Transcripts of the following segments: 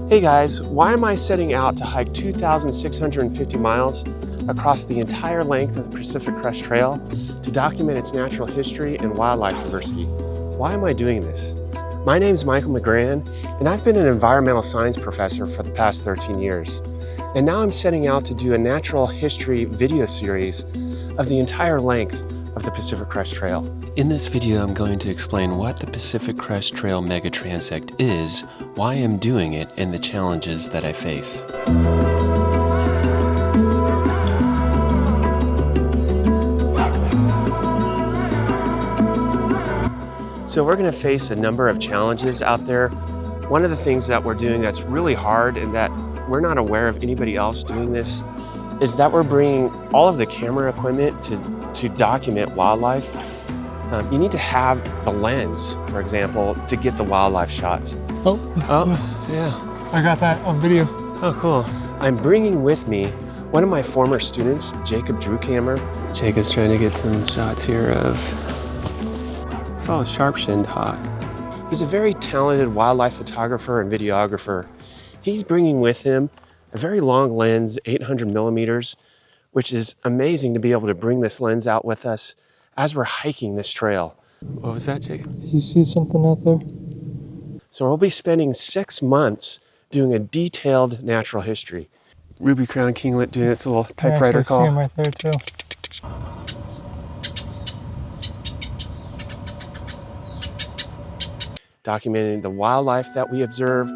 Hey guys, why am I setting out to hike 2,650 miles across the entire length of the Pacific Crest Trail to document its natural history and wildlife diversity? Why am I doing this? My name is Michael McGrann, and I've been an environmental science professor for the past 13 years. And now I'm setting out to do a natural history video series of the entire length of the Pacific Crest Trail. In this video, I'm going to explain what the Pacific Crest Trail Mega-Transect is, why I'm doing it, and the challenges that I face. So we're going to face a number of challenges out there. One of the things that we're doing that's really hard and that we're not aware of anybody else doing this is that we're bringing all of the camera equipment to document wildlife. You need to have the lens, for example, to get the wildlife shots. Oh, Yeah. I got that on video. Oh, cool. I'm bringing with me one of my former students, Jacob Drueckhammer. Jacob's trying to get some shots here of, I saw a sharp-shinned hawk. He's a very talented wildlife photographer and videographer. He's bringing with him a very long lens, 800 millimeters, which is amazing to be able to bring this lens out with us as we're hiking this trail. What was that, Jacob? You see something out there? So we'll be spending 6 months doing a detailed natural history. Ruby crown kinglet doing its little typewriter call. I see him right there too. Documenting the wildlife that we observe.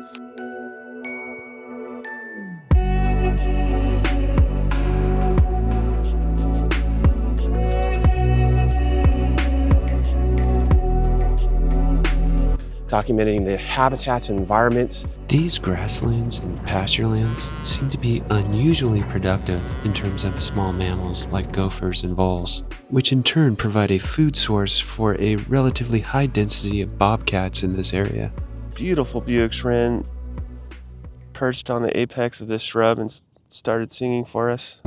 Documenting the habitats and environments. These grasslands and pasture lands seem to be unusually productive in terms of small mammals like gophers and voles, which in turn provide a food source for a relatively high density of bobcats in this area. Beautiful Buick's wren perched on the apex of this shrub and started singing for us.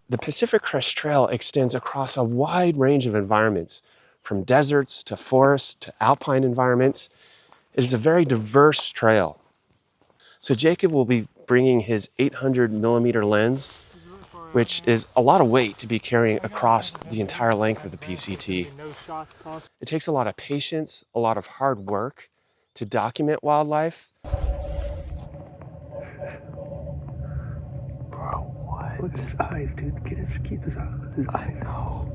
The Pacific Crest Trail extends across a wide range of environments, from deserts to forests to alpine environments. It is a very diverse trail. So Jacob will be bringing his 800 millimeter lens, which is a lot of weight to be carrying across the entire length of the PCT. It takes a lot of patience, a lot of hard work to document wildlife. Look at his eyes, dude. Keep his eyes. I know.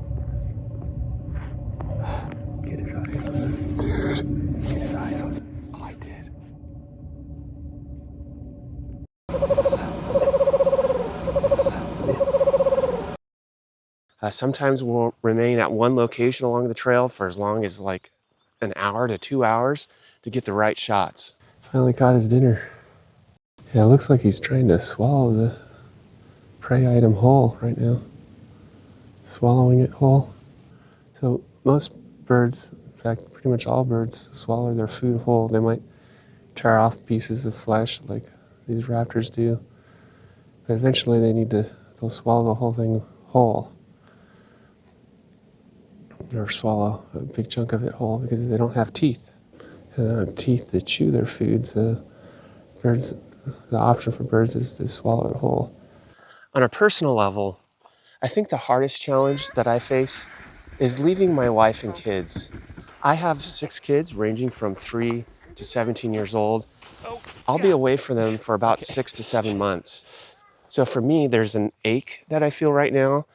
Get his eyes on it. Dude. Get his eyes on it. Oh, I did. Sometimes we'll remain at one location along the trail for as long as like an hour to 2 hours to get the right shots. Finally caught his dinner. Yeah, it looks like he's trying to swallow the prey item whole right now. Swallowing it whole. So most birds, in fact pretty much all birds, swallow their food whole. They might tear off pieces of flesh like these raptors do, but eventually they'll swallow the whole thing whole, or swallow a big chunk of it whole because they don't have teeth. They don't have teeth to chew their food, so the option for birds is to swallow it whole. On a personal level, I think the hardest challenge that I face is leaving my wife and kids. I have 6 kids ranging from 3 to 17 years old. I'll be away from them for about 6 to 7 months. So for me, there's an ache that I feel right now.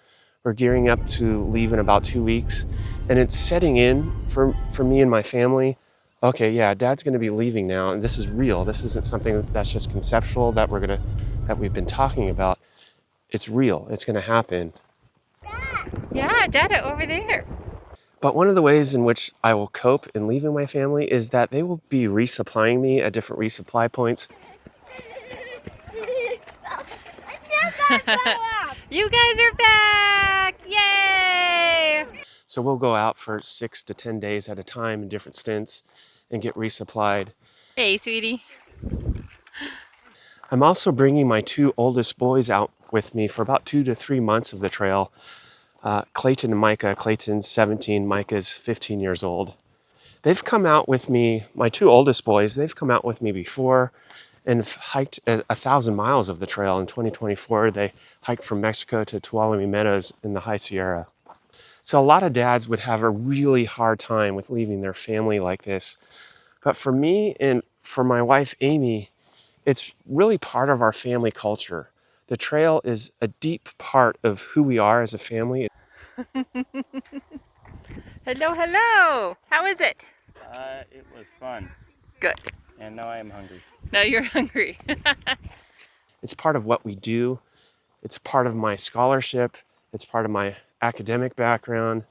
We're gearing up to leave in about 2 weeks, and it's setting in for me and my family. Okay, yeah, Dad's gonna be leaving now, and this is real. This isn't something that's just conceptual that we've been talking about. It's real, it's gonna happen. Yeah, Dada over there. But one of the ways in which I will cope in leaving my family is that they will be resupplying me at different resupply points. You guys are back! Yay! So we'll go out for 6 to 10 days at a time in different stints and get resupplied. Hey, sweetie. I'm also bringing my 2 oldest boys out with me for about 2 to 3 months of the trail. Clayton and Micah. Clayton's 17, Micah's 15 years old. They've come out with me, my two oldest boys, they've come out with me before and hiked 1,000 miles of the trail. In 2024, they hiked from Mexico to Tuolumne Meadows in the High Sierra. So a lot of dads would have a really hard time with leaving their family like this. But for me and for my wife, Amy, it's really part of our family culture. The trail is a deep part of who we are as a family. Hello, hello. How is it? It was fun. Good. And now I am hungry. Now you're hungry. It's part of what we do. It's part of my scholarship. It's part of my academic background.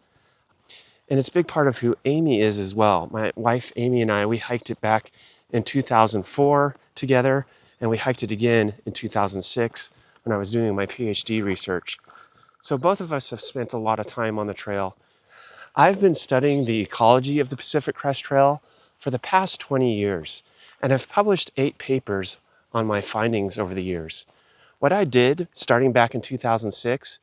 And it's a big part of who Amy is as well. My wife, Amy, and I, we hiked it back in 2004 together, and we hiked it again in 2006 when I was doing my PhD research. So both of us have spent a lot of time on the trail. I've been studying the ecology of the Pacific Crest Trail for the past 20 years, and I've published 8 papers on my findings over the years. What I did, starting back in 2006,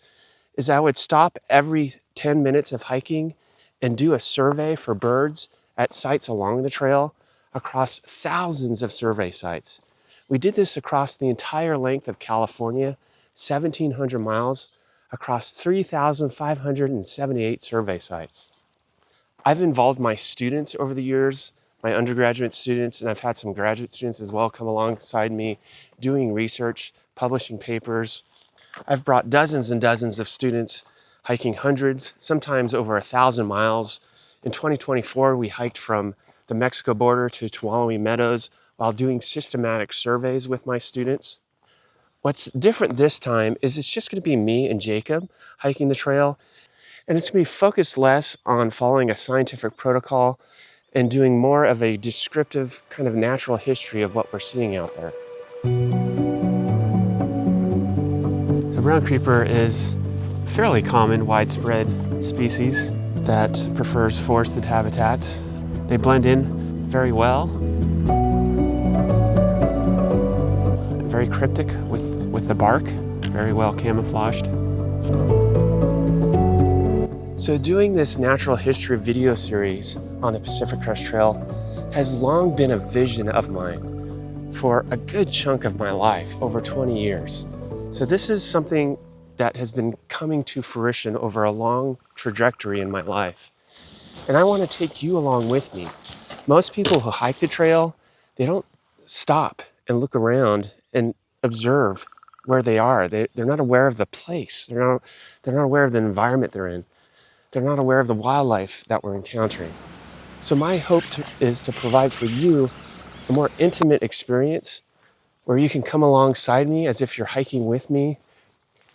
is I would stop every 10 minutes of hiking and do a survey for birds at sites along the trail across thousands of survey sites. We did this across the entire length of California, 1,700 miles, across 3,578 survey sites. I've involved my students over the years, my undergraduate students, and I've had some graduate students as well come alongside me doing research, publishing papers. I've brought dozens and dozens of students hiking hundreds, sometimes over 1,000 miles. In 2024, we hiked from the Mexico border to Tuolumne Meadows while doing systematic surveys with my students. What's different this time is it's just going to be me and Jacob hiking the trail, and it's going to be focused less on following a scientific protocol and doing more of a descriptive kind of natural history of what we're seeing out there. The brown creeper is a fairly common, widespread species that prefers forested habitats. They blend in very well. Very cryptic with the bark, very well camouflaged. So doing this natural history video series on the Pacific Crest Trail has long been a vision of mine for a good chunk of my life, over 20 years. So this is something that has been coming to fruition over a long trajectory in my life. And I want to take you along with me. Most people who hike the trail, they don't stop and look around and observe where they are. They're not aware of the place. They're not aware of the environment they're in. They're not aware of the wildlife that we're encountering. So my hope is to provide for you a more intimate experience where you can come alongside me as if you're hiking with me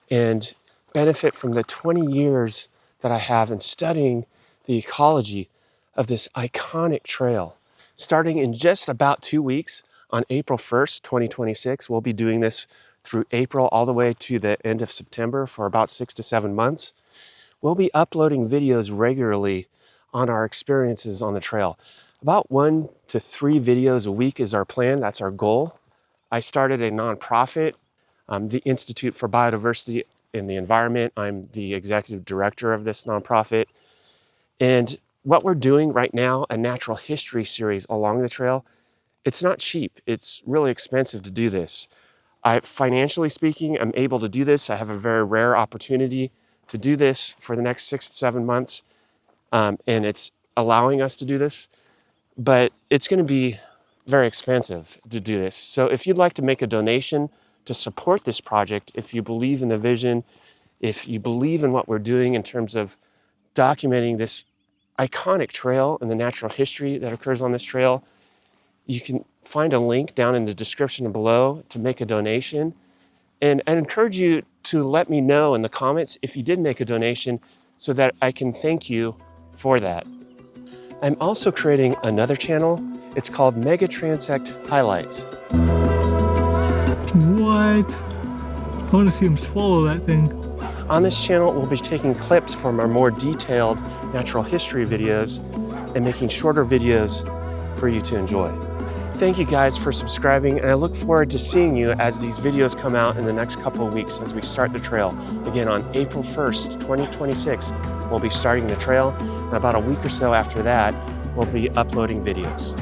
and benefit from the 20 years that I have in studying the ecology of this iconic trail. Starting in just about 2 weeks, on April 1st, 2026, we'll be doing this through April all the way to the end of September for about 6 to 7 months. We'll be uploading videos regularly on our experiences on the trail. About 1 to 3 videos a week is our plan. That's our goal. I started a nonprofit, the Institute for Biodiversity and the Environment. I'm the executive director of this nonprofit. And what we're doing right now, a natural history series along the trail, it's not cheap. It's really expensive to do this. Financially speaking, I'm able to do this. I have a very rare opportunity to do this for the next 6 to 7 months. And it's allowing us to do this, but it's going to be very expensive to do this. So if you'd like to make a donation to support this project, if you believe in the vision, if you believe in what we're doing in terms of documenting this iconic trail and the natural history that occurs on this trail, you can find a link down in the description below to make a donation. And I encourage you to let me know in the comments if you did make a donation so that I can thank you for that. I'm also creating another channel. It's called Mega-Transect Highlights. What? I want to see him swallow that thing. On this channel, we'll be taking clips from our more detailed natural history videos and making shorter videos for you to enjoy. Thank you guys for subscribing, and I look forward to seeing you as these videos come out in the next couple of weeks as we start the trail. Again, on April 1st, 2026, we'll be starting the trail, and about a week or so after that, we'll be uploading videos.